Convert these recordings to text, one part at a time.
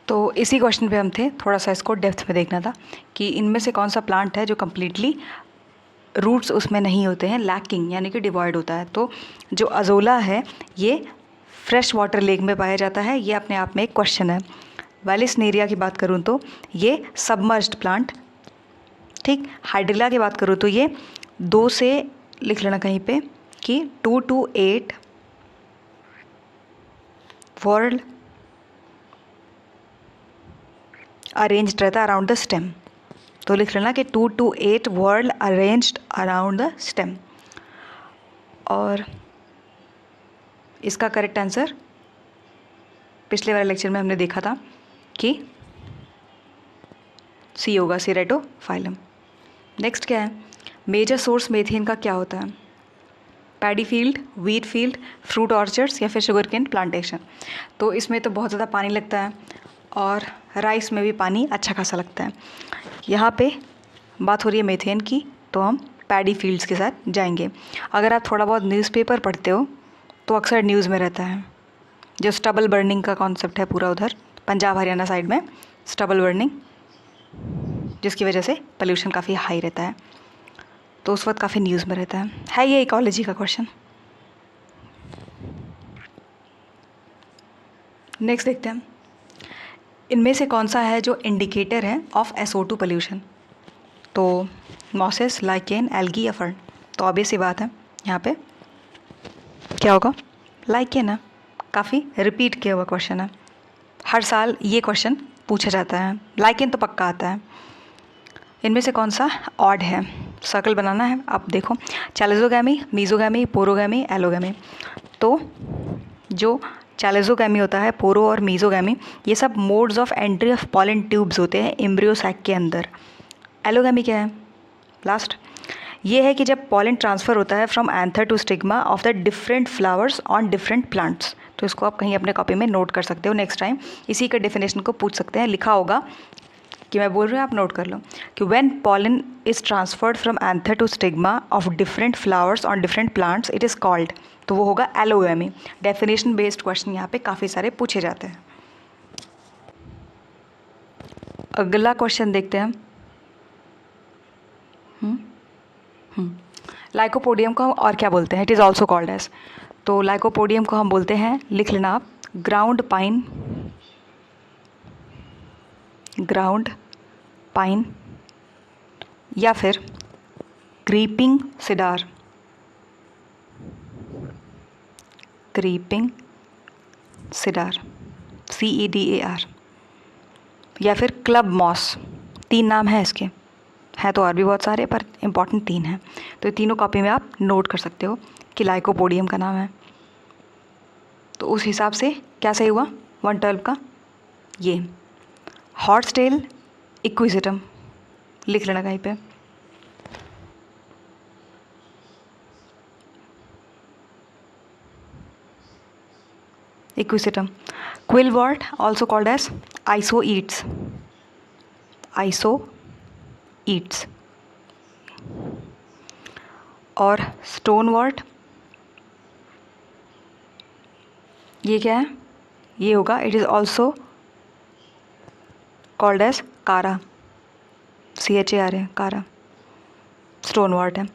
तो इसी क्वेश्चन पे हम थे, थोड़ा सा इसको डेप्थ में देखना था कि इनमें से कौन सा प्लांट है जो कम्प्लीटली रूट्स उसमें नहीं होते हैं, लैकिंग यानी कि डिवॉइड होता है। तो जो अजोला है ये फ्रेश वाटर लेक में पाया जाता है, ये अपने आप में एक क्वेश्चन है। वैलिसनेरिया की बात करूँ तो ये सबमर्ज्ड प्लांट, ठीक। हाइड्रिला की बात करूँ तो ये 2 से लिख लेना कहीं पे कि 2 to 8 वर्ल्ड अरेंज्ड रहता है अराउंड द स्टेम। तो लिख लेना कि 2 to 8 world arranged around the stem. और इसका करेक्ट आंसर पिछले वाले लेक्चर में हमने देखा था कि सी होगा, सिरेटोफाइलम। नेक्स्ट क्या है, मेजर सोर्स मीथेन का क्या होता है? Paddy field, wheat field, fruit orchards या फिर शुगर केन प्लांटेशन। तो इसमें तो बहुत ज़्यादा पानी लगता है और राइस में भी पानी अच्छा खासा लगता है। यहाँ पे बात हो रही है मीथेन की, तो हम पैडी फील्ड्स के साथ जाएंगे। अगर आप थोड़ा बहुत न्यूज़पेपर पढ़ते हो तो अक्सर न्यूज़ में रहता है जो स्टबल बर्निंग का कॉन्सेप्ट है पूरा उधर पंजाब हरियाणा साइड में, स्टबल बर्निंग, जिसकी वजह से पोल्यूशन काफ़ी हाई रहता है, तो उस वक्त काफ़ी न्यूज़ में रहता है ये इकोलॉजी का क्वेश्चन। नेक्स्ट देखते हैं, इनमें से कौन सा है जो इंडिकेटर है ऑफ SO2 पोल्यूशन? तो मॉसेस, लाइकेन, एल्गी या फर्न। तो ऑब्वियस सी बात है, यहाँ पे क्या होगा? लाइकेन है। काफ़ी रिपीट किया हुआ क्वेश्चन है, हर साल ये क्वेश्चन पूछा जाता है, लाइकेन तो पक्का आता है। इनमें से कौन सा ऑड है? सर्कल बनाना है, आप देखो, चैलिज़ोगैमी, मीज़ोगैमी, पोरोगैमी, एलोगैमी। तो जो चैलिज़ोगैमी होता है, पोरो और मीज़ोगैमी, ये सब modes of entry of pollen tubes होते हैं एम्ब्रियो सैक के अंदर। एलोगैमी क्या है? लास्ट, ये है कि जब पॉलन ट्रांसफ़र होता है from anther to stigma of the different flowers on different plants. तो इसको आप कहीं अपने कॉपी में नोट कर सकते हो, नेक्स्ट टाइम इसी के डेफिनेशन को पूछ सकते हैं, लिखा होगा कि मैं बोल रही हूँ, आप नोट कर लो कि when pollen is transferred from anther to stigma of different flowers on different plants it is called, तो वो होगा एलोगैमी। डेफिनेशन बेस्ड क्वेश्चन यहाँ पे काफ़ी सारे पूछे जाते हैं। अगला क्वेश्चन देखते हैं, लाइकोपोडियम को हम और क्या बोलते हैं? It is also called as, तो लाइकोपोडियम को हम बोलते हैं, लिख लेना आप, ग्राउंड पाइन, ग्राउंड पाइन या फिर creeping cedar, creeping cedar, CEDAR, या फिर क्लब मॉस। 3 नाम है इसके, हैं तो और भी बहुत सारे पर इम्पॉर्टेंट 3 हैं, तो ये तीनों कॉपी में आप नोट कर सकते हो कि लाइकोपोडियम का नाम है। तो उस हिसाब से क्या सही हुआ 112 का? ये हॉर्सटेल इक्विजिटम, लिख लेना कहीं पे। Equisetum. Quillwort also called as isoetes, isoetes. और स्टोनवर्ट, ये क्या है? ये होगा, it is also called as chara, CHAR है, कारा, स्टोनवर्ट है।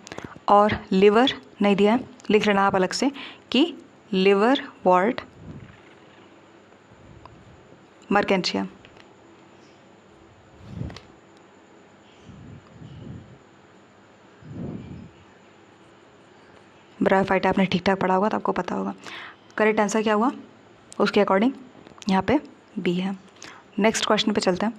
और लिवर नहीं दिया है, लिख लेना आप अलग से कि लिवर वर्ट मर्केंशिया। ब्रायोफाइटा आपने ठीक ठाक पढ़ा होगा तो आपको पता होगा। करेक्ट आंसर क्या हुआ उसके अकॉर्डिंग? यहाँ पे B है। नेक्स्ट क्वेश्चन पे चलते हैं।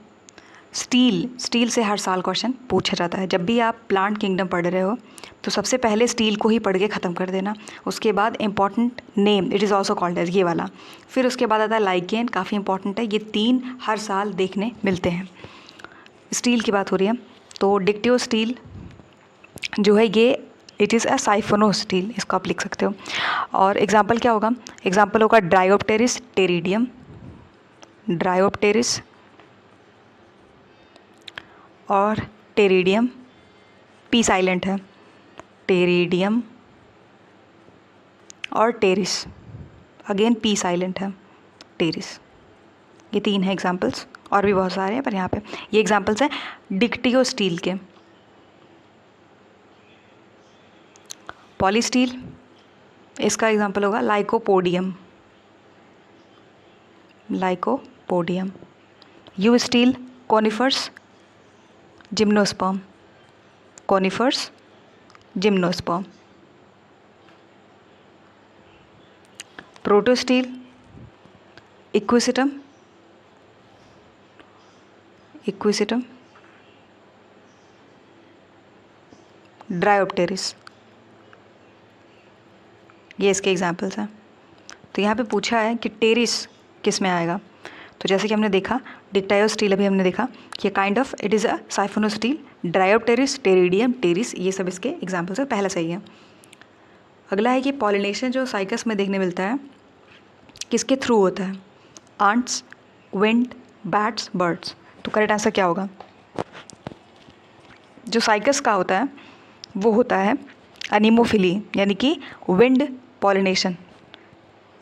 स्टील से हर साल क्वेश्चन पूछा जाता है। जब भी आप प्लांट किंगडम पढ़ रहे हो तो सबसे पहले स्टील को ही पढ़ के ख़त्म कर देना, उसके बाद important name, it is also called as, ये वाला, फिर उसके बाद आता है लाइकेन, काफ़ी इंपॉर्टेंट है। ये 3 हर साल देखने मिलते हैं। स्टील की बात हो रही है तो डिक्टियो स्टील जो है ये इट इज़ अ साइफोनो स्टील, इसको आप लिख सकते हो। और एग्जाम्पल क्या होगा? एग्जाम्पल होगा ड्रायोप्टेरिस टेरिडियम, ड्रायोप्टेरिस और टेरिडियम, P साइलेंट है, टेरिडियम और टेरिस, अगेन P साइलेंट है, टेरिस। ये 3 हैं एग्जाम्पल्स, और भी बहुत सारे हैं पर यहाँ पे ये एग्जाम्पल्स हैं डिक्टियो स्टील के। पॉलीस्टील, इसका एग्जाम्पल होगा lycopodium, lycopodium. Eustele, conifers, gymnosperm, conifers, gymnosperm. Protostele, equisetum, equisetum, dryopteris. ये इसके एग्जाम्पल्स हैं। तो यहाँ पे पूछा है कि टेरिस किस में आएगा। तो जैसे कि हमने देखा डिक्टायो स्टील, अभी हमने देखा कि kind of it is a siphonostele. Dryopteris, pteridium, pteris, ये सब इसके एग्जाम्पल्स है। पहला सही है। अगला है कि पॉलिनेशन जो साइकस में देखने मिलता है किसके थ्रू होता है? Ants, wind, bats, birds. तो करेक्ट आंसर क्या होगा? जो साइकस का होता है वो होता है अनीमोफिली, यानी कि विंड पॉलिनेशन,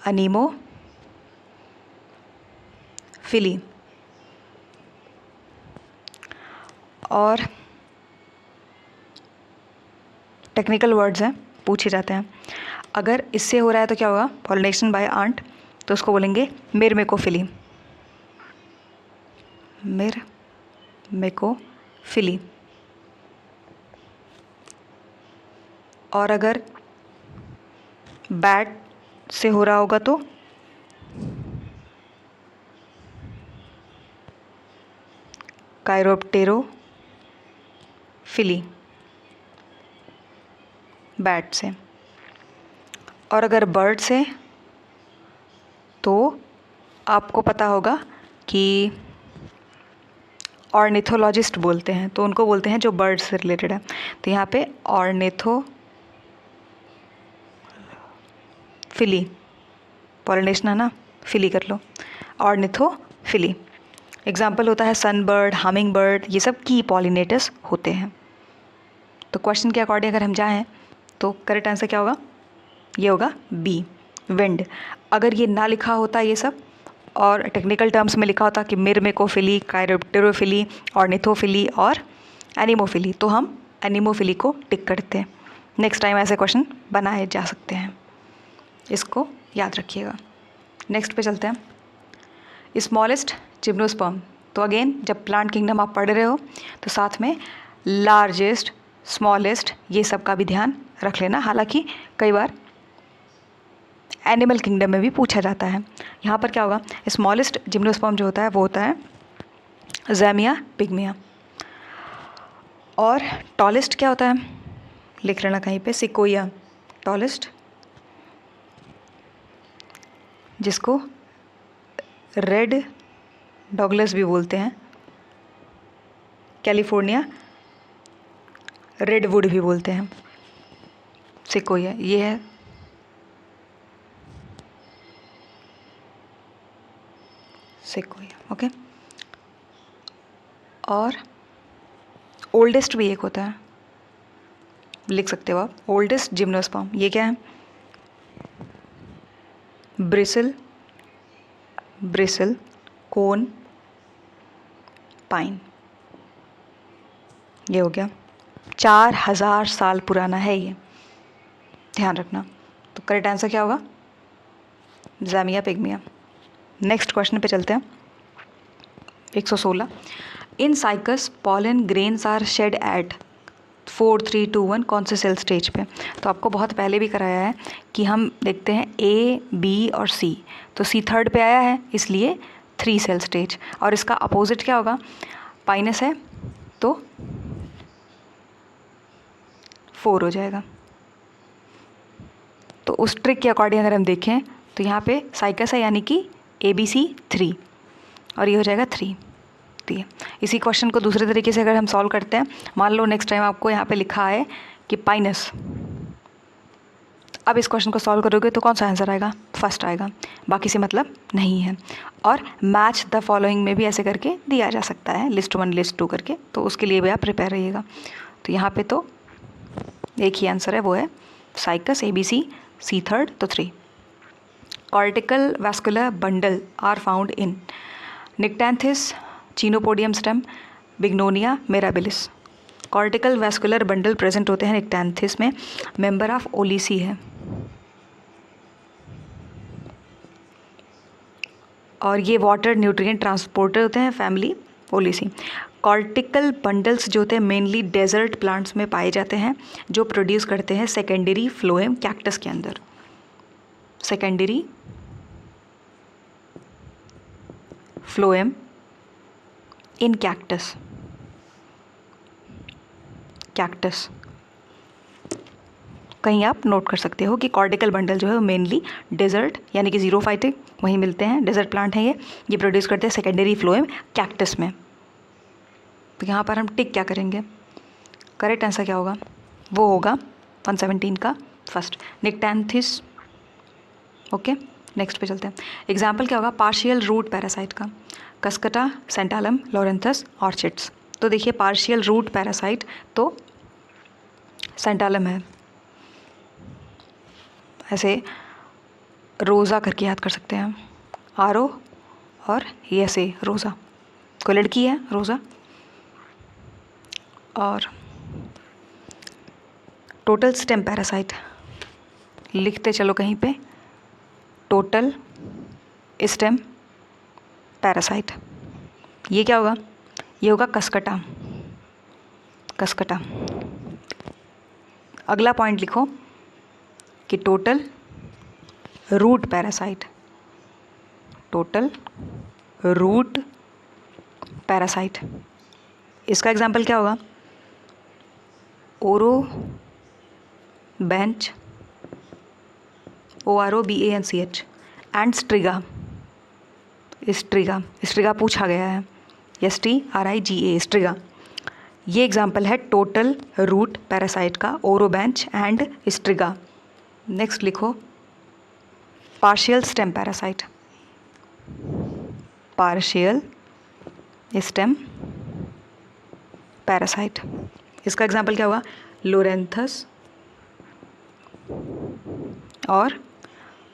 अनीमोफिली। और टेक्निकल वर्ड्स हैं, पूछे जाते हैं। अगर इससे हो रहा है तो क्या होगा? पॉलिनेशन बाय आंट, तो उसको बोलेंगे मिरमेकोफिली, मिरमेकोफिली। और अगर बैट से हो रहा होगा तो काइरोप्टेरोफिली, बैट से। और अगर बर्ड से तो आपको पता होगा कि ऑर्निथोलॉजिस्ट बोलते हैं, तो उनको बोलते हैं जो बर्ड से रिलेटेड है। तो यहाँ पे ऑर्निथोफिली, पॉलिनेशन है ना, फिली कर लो, ऑर्निथोफिली। एग्जाम्पल होता है सनबर्ड, हमिंग बर्ड, ये सब की पॉलिनेटर्स होते हैं। तो क्वेश्चन के अकॉर्डिंग अगर हम जाएं तो करेक्ट आंसर क्या होगा? ये होगा बी, विंड। अगर ये ना लिखा होता ये सब और टेक्निकल टर्म्स में लिखा होता कि मिरमेकोफिली, काइरोप्टेरोफिली, ऑर्निथोफिली और एनीमोफिली, तो हम एनीमोफिली को टिक करते हैं। नेक्स्ट टाइम ऐसे क्वेश्चन बनाए जा सकते हैं, इसको याद रखिएगा। नेक्स्ट पे चलते हैं, स्मॉलेस्ट जिम्नोस्पर्म। तो अगेन जब प्लांट किंगडम आप पढ़ रहे हो तो साथ में लार्जेस्ट, स्मॉलेस्ट, ये सब का भी ध्यान रख लेना। हालांकि कई बार एनिमल किंगडम में भी पूछा जाता है। यहाँ पर क्या होगा? स्मॉलेस्ट जिम्नोस्पर्म जो होता है वो होता है ज़ैमिया पिग्मिया। और टॉलेस्ट क्या होता है? लिख लेना कहीं पे, सिकोया टॉलेस्ट, जिसको रेड डॉगलस भी बोलते हैं, कैलिफोर्निया रेडवुड भी बोलते हैं, सिकोया ये है। Sequoia, okay. और ओल्डेस्ट भी एक होता है, लिख सकते हो आप, ओल्डेस्ट जिम्नोस्पर्म। ये क्या है? ब्रिसल कोन पाइन, ये हो गया। 4000 साल पुराना है ये, ध्यान रखना। तो करेक्ट आंसर क्या होगा? ज़ैमिया पिग्मिया। नेक्स्ट क्वेश्चन पे चलते हैं, 116। In cycas pollen grains are shed at 4, 3, 2, 1 कौन से सेल स्टेज पे? तो आपको बहुत पहले भी कराया है कि हम देखते हैं ए, बी और सी। तो सी थर्ड पे आया है, इसलिए 3 सेल स्टेज। और इसका अपोजिट क्या होगा? पाइनस है तो 4 हो जाएगा। तो उस ट्रिक के अकॉर्डिंग अगर हम देखें तो यहाँ पे साइकस है, यानी कि ABC 3 और ये हो जाएगा 3। ठीक है, इसी क्वेश्चन को दूसरे तरीके से अगर हम सॉल्व करते हैं, मान लो नेक्स्ट टाइम आपको यहाँ पे लिखा है कि पाइनस, अब इस क्वेश्चन को सॉल्व करोगे तो कौन सा आंसर आएगा? फर्स्ट आएगा, बाकी से मतलब नहीं है। और मैच द फॉलोइंग में भी ऐसे करके दिया जा सकता है, लिस्ट 1 लिस्ट 2 करके, तो उसके लिए भी आप प्रिपेयर रहिएगा। तो यहाँ पे तो एक ही आंसर है, वो है साइकस ABC C थर्ड तो 3। Cortical vascular bundle are found in, nyctanthes, chenopodium stem, bignonia, mirabilis. Cortical vascular bundle present होते हैं निक्टैंथिस में, मेंबर ऑफ ओलिसी है। और ये वाटर न्यूट्रिएंट ट्रांसपोर्टर होते हैं, फैमिली ओलिसी। कॉर्टिकल बंडल्स जो होते हैं मेनली डेजर्ट प्लांट्स में पाए जाते हैं, जो प्रोड्यूस करते हैं सेकेंडरी फ्लोएम कैक्टस के अंदर। सेकेंडरी फ्लोएम इन कैक्टस, कैक्टस कहीं आप नोट कर सकते हो कि कॉर्टिकल बंडल जो है वो मेनली डेजर्ट यानी कि जीरोफाइटिक वहीं मिलते हैं, डेजर्ट प्लांट हैं ये प्रोड्यूस करते हैं सेकेंडरी फ्लोएम कैक्टस में। तो यहाँ पर हम टिक क्या करेंगे, करेक्ट आंसर क्या होगा, वो होगा 117 का फर्स्ट, निक्टैंथिस। ओके, नेक्स्ट पे चलते हैं। एग्जाम्पल क्या होगा पार्शियल रूट पैरासाइट का, कस्कटा, सेंटालम, लोरेंथस, ऑर्चिड्स। तो देखिए पार्शियल रूट पैरासाइट तो सेंटालम है, ऐसे रोज़ा करके याद कर सकते हैं, आरो और ऐसे रोज़ा, कोई लड़की है रोज़ा। और टोटल स्टेम पैरासाइट लिखते चलो कहीं पे, टोटल स्टेम पैरासाइट, ये क्या होगा, ये होगा कस्कटा, कस्कटा। अगला पॉइंट लिखो कि total root parasite, total root parasite, इसका एग्जाम्पल क्या होगा, orobanche, OROBANCH and striga, striga, striga पूछा गया है, STRIGA, स्ट्रिगा। ये एग्जाम्पल है टोटल रूट पैरासाइट का, ओरोबेंच एंड स्ट्रिगा। नेक्स्ट लिखो partial stem parasite, partial stem parasite, इसका एग्जाम्पल क्या होगा, लोरेंथस और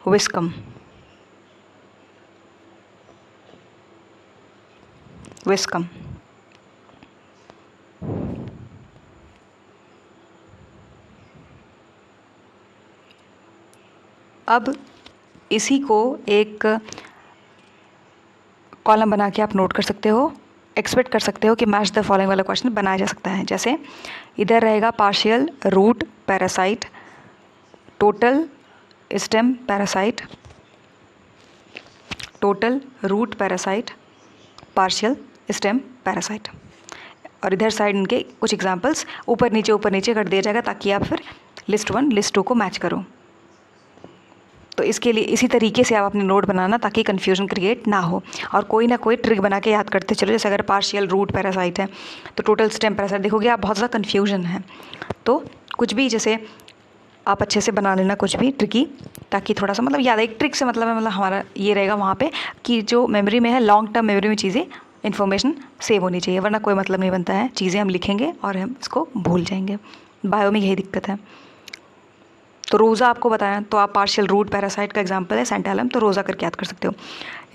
विस्कम, विस्कम। अब इसी को एक कॉलम बना के आप नोट कर सकते हो, एक्सपेक्ट कर सकते हो कि मैच द फॉलोइंग वाला क्वेश्चन बनाया जा सकता है। जैसे इधर रहेगा partial root parasite, total stem parasite, total root parasite, partial stem parasite, और इधर साइड इनके कुछ एग्जांपल्स ऊपर नीचे कर दिया जाएगा ताकि आप फिर लिस्ट 1 लिस्ट 2 को मैच करो। तो इसके लिए इसी तरीके से आप अपने नोट बनाना ताकि कन्फ्यूजन क्रिएट ना हो, और कोई ना कोई ट्रिक बना के याद करते चलो। जैसे अगर पार्शियल रूट पैरासाइट है तो टोटल स्टेम पैरासाइट देखोगे आप बहुत ज़्यादा कन्फ्यूजन है, तो कुछ भी जैसे आप अच्छे से बना लेना कुछ भी ट्रिकी, ताकि थोड़ा सा मतलब याद, एक ट्रिक से मतलब है मतलब हमारा ये रहेगा वहाँ पे कि जो मेमोरी में है, लॉन्ग टर्म मेमोरी में चीज़ें इन्फॉर्मेशन सेव होनी चाहिए, वरना कोई मतलब नहीं बनता है, चीज़ें हम लिखेंगे और हम इसको भूल जाएंगे। बायो में यही दिक्कत है। तो रोज़ा आपको बताया, तो आप पार्शियल रूट पैरासाइट का एग्जांपल है सेंटालम, तो रोज़ा करके याद कर सकते हो।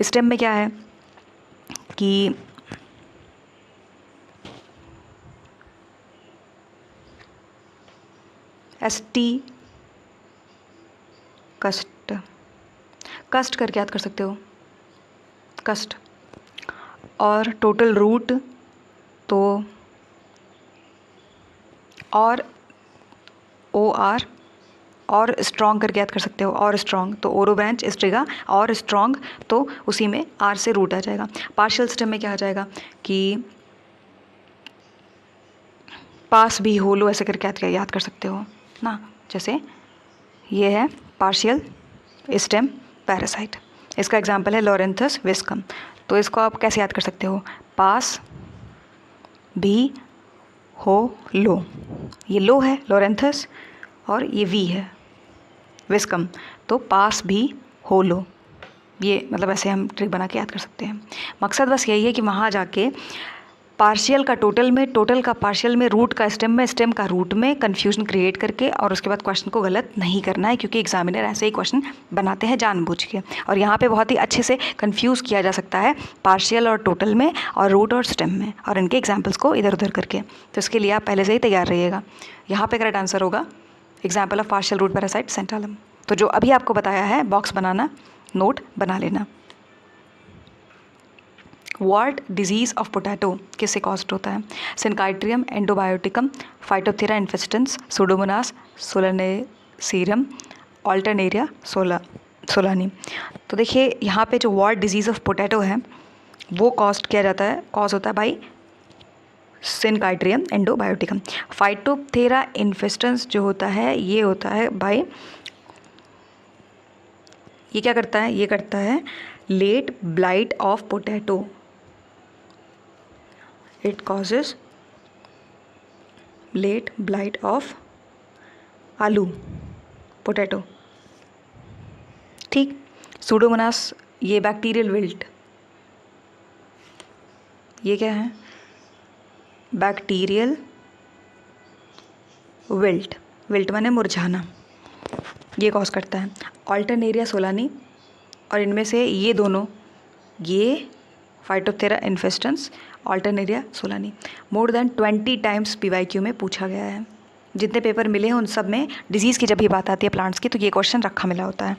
स्टेम में क्या है कि ST कस्ट, कस्ट करके याद कर सकते हो, कस्ट। और टोटल रूट तो और OR और स्ट्रॉन्ग करके याद कर सकते हो, और स्ट्रॉन्ग तो ओरोब्रांच स्ट्रिगा, और स्ट्रॉन्ग तो उसी में R से रूट आ जाएगा। पार्शियल स्टेम में क्या आ जाएगा कि पास भी होलो ऐसे करके याद कर सकते हो ना। जैसे ये है पार्शियल स्टेम पैरासाइट, इसका एग्जांपल है लोरेंथस विस्कम। तो इसको आप कैसे याद कर सकते हो, पास भी हो लो, ये लो है लोरेंथस और ये V है विस्कम, तो पास भी हो लो। ये मतलब ऐसे हम ट्रिक बना के याद कर सकते हैं। मकसद बस यही है कि वहाँ जाके पार्शियल का टोटल में, टोटल का पार्शियल में, रूट का स्टेम में, स्टेम का रूट में कन्फ्यूजन क्रिएट करके और उसके बाद क्वेश्चन को गलत नहीं करना है, क्योंकि एग्जामिनर ऐसे ही क्वेश्चन बनाते हैं जानबूझ के। और यहाँ पे बहुत ही अच्छे से कन्फ्यूज़ किया जा सकता है पार्शियल और टोटल में और रूट और स्टेम में, और इनके एग्जाम्पल्स को इधर उधर करके। तो इसके लिए आप पहले से ही तैयार रहिएगा। यहाँ पे करेक्ट आंसर होगा example of partial root parasite santalum. तो जो अभी आपको बताया है बॉक्स बनाना, नोट बना लेना। व्हाट डिजीज़ ऑफ पोटैटो किससे कॉज्ड होता है? सिनकाइट्रियम एंडोबायोटिकम, फाइटोप्थेरा इन्फेस्टेंस, सुडोमोनास सोलानेसीरम, ऑल्टरनेरिया सोलानी। तो देखिए यहाँ पे जो व्हाट डिजीज़ ऑफ पोटैटो है वो कॉज होता है भाई सिनकाइट्रियम एंडोबायोटिकम। फाइटोप्थेरा इन्फेस्टेंस जो होता है ये होता है भाई, ये क्या करता है? ये करता है late blight of potato. It causes late blight of aloo, potato. ठीक। सूडोमोनास ये बैक्टीरियल विल्ट, ये क्या है? बैक्टीरियल विल्ट, विल्ट माने मुरझाना, ये कॉज करता है। ऑल्टरनेरिया सोलानी, और इनमें से ये दोनों, ये phytophthora infestans, alternaria solani, more than 20 times PYQ में पूछा गया है। जितने पेपर मिले हैं उन सब में डिजीज़ की जब भी बात आती है प्लांट्स की तो ये क्वेश्चन रखा मिला होता है।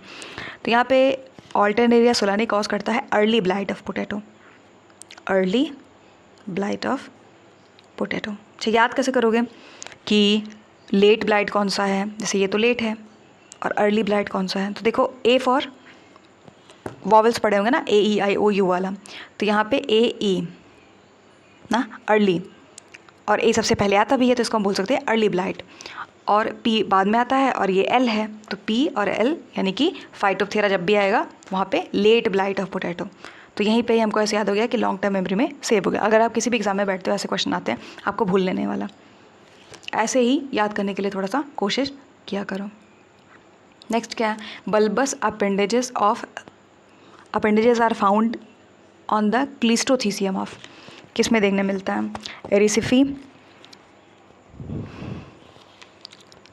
तो यहाँ पे ऑल्टरनेरिया सोलानी कॉज करता है early blight of potato, early blight of potato. अच्छा, याद कैसे करोगे कि लेट ब्लाइट कौन सा है? जैसे ये तो लेट है, और अर्ली ब्लाइट कौन सा है? तो देखो ए फॉर वॉवल्स पढ़े होंगे ना, AEIOU वाला, तो यहाँ पे AE ना अर्ली, और ए सबसे पहले आता भी है तो इसको हम बोल सकते हैं अर्ली ब्लाइट, और P बाद में आता है और ये L है, तो P और L यानी कि फाइटोप्थेरा जब भी आएगा वहाँ पे लेट ब्लाइट ऑफ पोटैटो। तो यहीं पे ही हमको ऐसे याद हो गया कि लॉन्ग टर्म मेमोरी में सेव हो गया। अगर आप किसी भी एग्जाम में बैठते हो ऐसे क्वेश्चन आते हैं आपको भूल लेने वाला, ऐसे ही याद करने के लिए थोड़ा सा कोशिश किया करो। नेक्स्ट क्या है? Bulbous appendages are found on the cleistothecium of, किस में देखने मिलता है? एरिसिफी।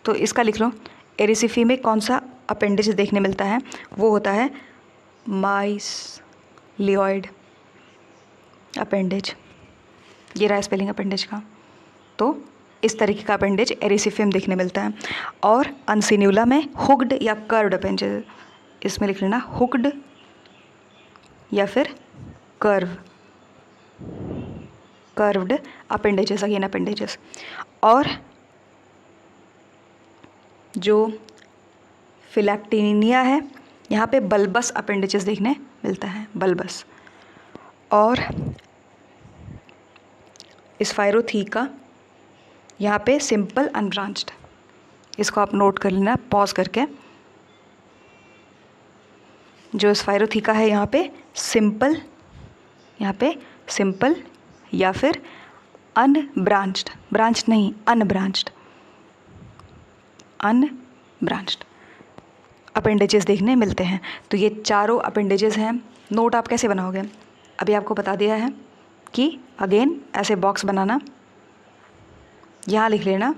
तो इसका लिख लो, एरिसिफी में कौन सा अपेंडेज देखने मिलता है? वो होता है माइसलियोइड अपेंडेज। ये रहा स्पेलिंग अपेंडेज का। तो इस तरीके का अपेंडेज एरिसिफी में देखने मिलता है। और अनसिन्यूला में हुक्ड या कर्व्ड अपेंडेज, इसमें लिख लेना हुक्ड या फिर कर्व्ड अपेंडेजेस, अगेन अपेंडेजेस। और जो फिलैक्टिनिया है यहाँ पे बल्बस अपेंडेजेस देखने मिलता है, बल्बस। और स्पाइरोथीका यहाँ पे सिंपल अनब्रांच्ड, इसको आप नोट कर लेना पॉज करके। जो स्पाइरोथीका है यहाँ पे सिंपल या फिर अनब्रांच्ड, ब्रांच्ड नहीं अनब्रांच्ड अपेंडेजेस देखने मिलते हैं। तो ये चारों अपेंडेजेस हैं। नोट आप कैसे बनाओगे? अभी आपको बता दिया है कि अगेन ऐसे बॉक्स बनाना, यहाँ लिख लेना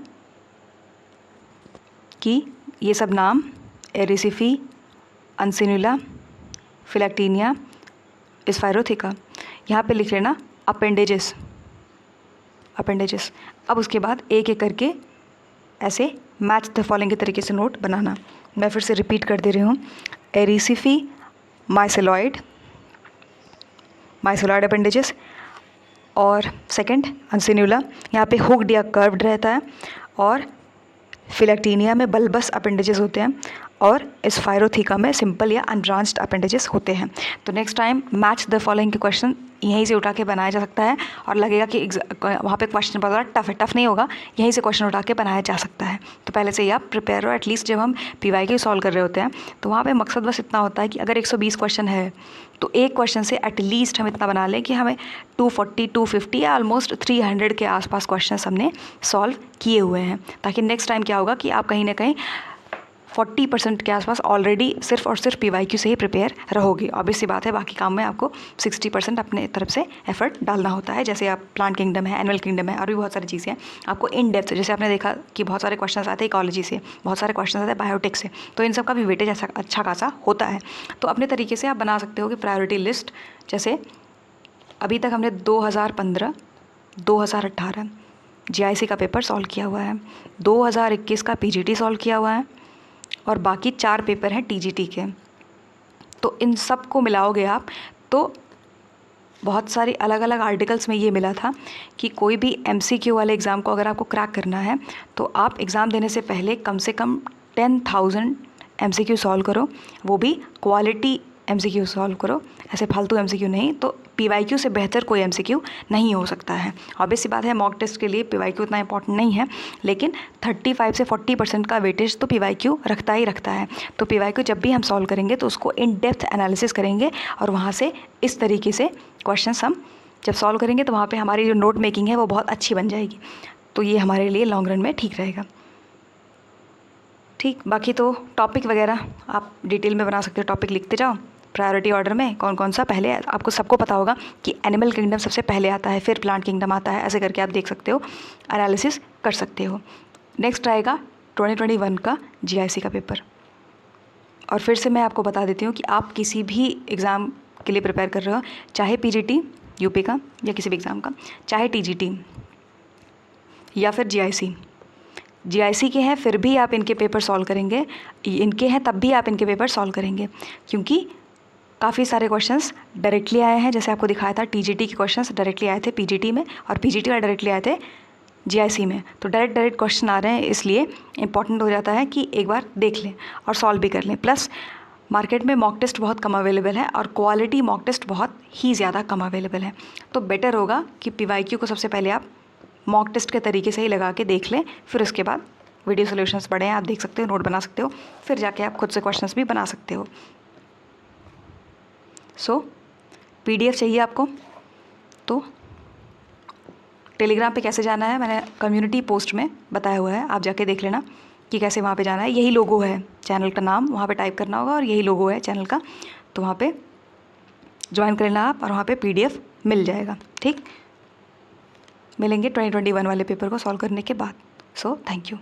कि ये सब नाम एरिसिफी, अनसिन्यूला, फिलैक्टिनिया, स्पाइरोथीका, यहाँ पे लिख लेना अपेंडेजेस। अब उसके बाद एक एक करके ऐसे मैच द फॉलोइंग के तरीके से नोट बनाना। मैं फिर से रिपीट कर दे रही हूँ। एरिसिफी माइसेलॉइड अपेंडेजेस, और सेकंड अनसिन्यूला यहाँ पे हुक्ड या कर्व्ड रहता है, और फिलैक्टिनिया में बल्बस अपेंडेजेस होते हैं, और स्पाइरोथीका में सिंपल या अनब्रांच्ड अपेंडेजेस होते हैं। तो next time match the following के क्वेश्चन यहीं से उठा के बनाया जा सकता है, और लगेगा कि वहाँ पे क्वेश्चन बहुत ज़्यादा टफ नहीं होगा, यहीं से क्वेश्चन उठा के बनाया जा सकता है। तो पहले से ही आप प्रिपेयर हो। एटलीस्ट जब हम PYQ सॉल्व कर रहे होते हैं तो वहाँ पे मकसद बस इतना होता है कि अगर 120 क्वेश्चन है तो एक क्वेश्चन से एटलीस्ट हम इतना बना लें कि हमें 240, 250 या ऑलमोस्ट 300 के आसपास क्वेश्चन हमने सॉल्व किए हुए हैं, ताकि नेक्स्ट टाइम क्या होगा कि आप कहीं ना कहीं 40% के आसपास ऑलरेडी सिर्फ और सिर्फ PYQ से ही प्रिपेयर रहोगे। ऑब्वियस सी बात है, बाकी काम में आपको 60% अपने तरफ से एफर्ट डालना होता है। जैसे आप प्लांट किंगडम है, एनिमल किंगडम है, और भी बहुत सारी चीज़ें हैं। आपको इन डेप्थ, जैसे आपने देखा कि बहुत सारे क्वेश्चन आते हैं इकोलॉजी से, बहुत सारे क्वेश्चन आते हैं बायोटिक से, तो इन सब का भी वेटेज अच्छा खासा होता है। तो अपने तरीके से आप बना सकते हो कि प्रायोरिटी लिस्ट, जैसे अभी तक हमने 2015, 2018 GIC का पेपर सॉल्व किया हुआ है, 2021 का PGT सॉल्व किया हुआ है, और बाकी 4 पेपर हैं TGT के। तो इन सब को मिलाओगे आप तो बहुत सारी अलग अलग आर्टिकल्स में ये मिला था कि कोई भी MCQ वाले एग्ज़ाम को अगर आपको क्रैक करना है तो आप एग्ज़ाम देने से पहले कम से कम 10,000 MCQ सॉल्व करो, वो भी क्वालिटी MCQ सॉल्व करो, ऐसे फालतू MCQ नहीं। तो PYQ से बेहतर कोई MCQ नहीं हो सकता है। ऑब्वियस सी बात है, मॉक टेस्ट के लिए PYQ उतना इंपॉर्टेंट नहीं है, लेकिन 35 से 40% का वेटेज तो PYQ रखता ही रखता है। तो PYQ जब भी हम सॉल्व करेंगे तो उसको इन डेप्थ एनालिसिस करेंगे, और वहाँ से इस तरीके से क्वेश्चंस हम जब सॉल्व करेंगे तो वहाँ पे हमारी जो नोट मेकिंग है वो बहुत अच्छी बन जाएगी। तो ये हमारे लिए लॉन्ग रन में ठीक रहेगा। ठीक, बाकी तो टॉपिक वगैरह आप डिटेल में बना सकते हो, टॉपिक लिखते जाओ प्रायोरिटी ऑर्डर में कौन कौन सा पहले, आपको सबको पता होगा कि एनिमल किंगडम सबसे पहले आता है, फिर प्लांट किंगडम आता है, ऐसे करके आप देख सकते हो, एनालिसिस कर सकते हो। नेक्स्ट आएगा 2021 का GIC का पेपर। और फिर से मैं आपको बता देती हूँ कि आप किसी भी एग्ज़ाम के लिए प्रिपेयर कर रहे हो, चाहे PGT UP का या किसी भी एग्ज़ाम का, चाहे TGT या फिर GIC के हैं, फिर भी आप इनके पेपर सॉल्व करेंगे, इनके हैं तब भी आप इनके पेपर सॉल्व करेंगे, क्योंकि काफ़ी सारे क्वेश्चंस डायरेक्टली आए हैं। जैसे आपको दिखाया था TGT के क्वेश्चंस डायरेक्टली आए थे PGT में, और PGT वाले डायरेक्टली आए थे GIC में। तो डायरेक्ट क्वेश्चन आ रहे हैं, इसलिए इंपॉर्टेंट हो जाता है कि एक बार देख लें और सॉल्व भी कर लें। प्लस मार्केट में मॉक टेस्ट बहुत कम अवेलेबल है, और क्वालिटी मॉक टेस्ट बहुत ही ज़्यादा कम अवेलेबल है। तो बेटर होगा कि PYQ को सबसे पहले आप मॉक टेस्ट के तरीके से ही लगा के देख लें, फिर उसके बाद वीडियो सोल्यूशंस पढ़े हैं, आप देख सकते हो, नोट बना सकते हो, फिर जाके आप खुद से क्वेश्चंस भी बना सकते हो। सो PDF चाहिए आपको तो टेलीग्राम पे कैसे जाना है मैंने कम्युनिटी पोस्ट में बताया हुआ है, आप जाके देख लेना कि कैसे वहाँ पे जाना है। यही लोगो है चैनल का नाम, वहाँ पे टाइप करना होगा और यही लोगो है चैनल का, तो वहाँ पे ज्वाइन कर लेना आप, और वहाँ पे PDF मिल जाएगा। ठीक, मिलेंगे 2021 वाले पेपर को सॉल्व करने के बाद। So thank you.